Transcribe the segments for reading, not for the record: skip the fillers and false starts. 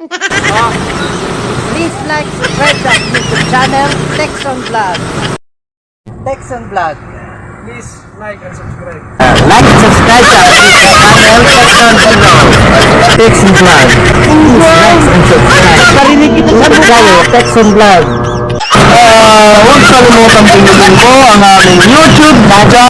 Please like, subscribe sa YouTube channel, Texon Vlog. Texon Vlog. Please like and subscribe. Like and subscribe sa YouTube channel, Texon Vlog. Texon Vlog. Please like and subscribe. Parinig kita sa tayo, Texon Vlog. Huwag kalimutan pindutin po ang aming YouTube channel.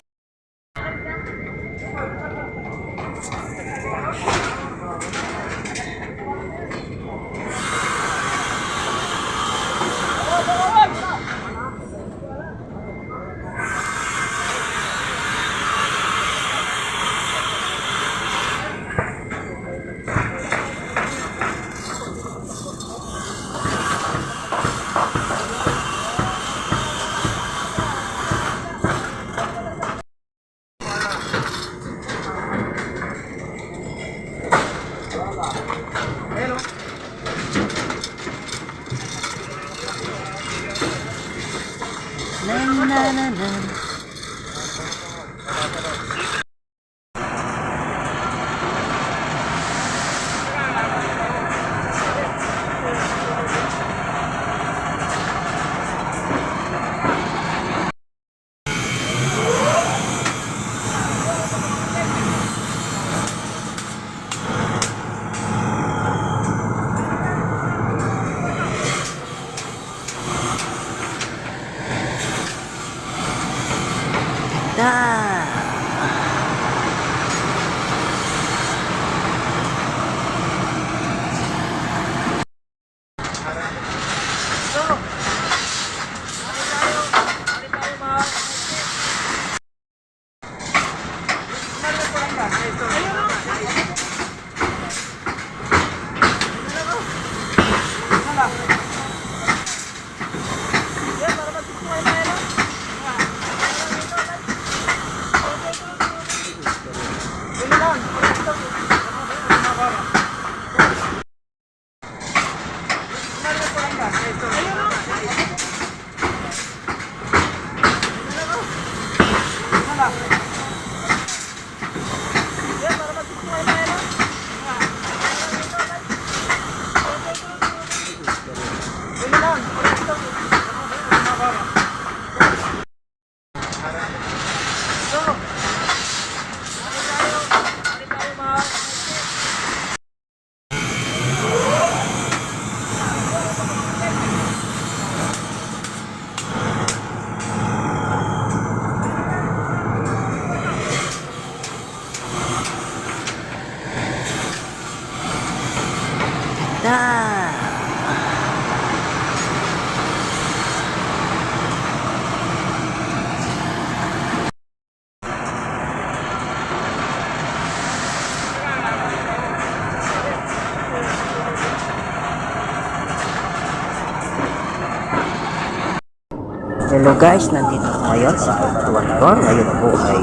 Hello guys, nandito po ngayon sa October. Ngayon po ay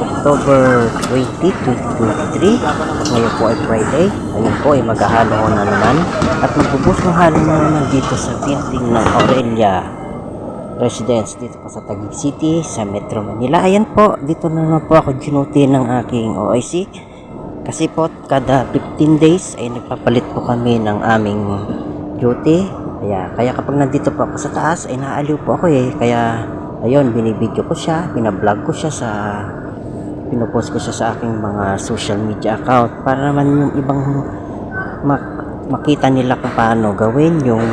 October 20, 2023. Ngayon po ay Friday. Ngayon po ay maghahalo na naman. At magbubus ng halo na naman dito sa building ng Aurelia Residence dito po sa Taguig City, sa Metro Manila. Ayan po, dito na naman po ako ginuti ng aking OIC. Kasi po kada 15 days ay nagpapalit po kami ng aming duty. Kaya kapag nandito po ako sa taas ay naaliw po ako kaya ayun, binibideo ko siya, binablog ko siya pinopost ko siya sa aking mga social media account para naman yung ibang makita nila kung paano gawin yung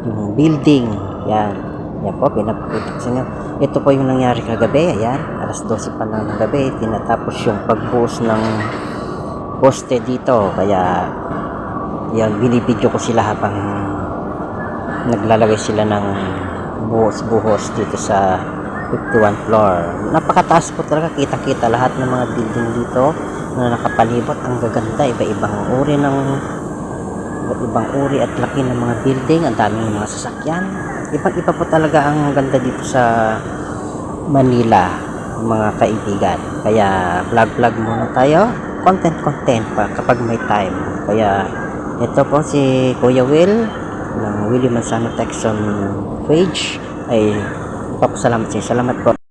yung building. Yan po, pinapakita ko sa inyo. Ito po yung nangyari kagabi. Ayan, alas 12 pa ng gabi, tinatapos yung pagbuhos ng poste dito. Kaya yan, binibidyo ko sila habang naglalagay sila ng buhos dito sa 51 floor. Napakataas po talaga, kita-kita lahat ng mga building dito na nakapalibot. Ang gaganda, iba-ibang uri at laki ng mga building, ang daming mga sasakyan. Iba po talaga ang ganda dito sa Manila, mga kaibigan. Kaya vlog muna tayo, content pa kapag may time. Kaya ito po si Kuya Will ng Willie Manzano Texon page ay papasalamat sa inyo. Salamat po.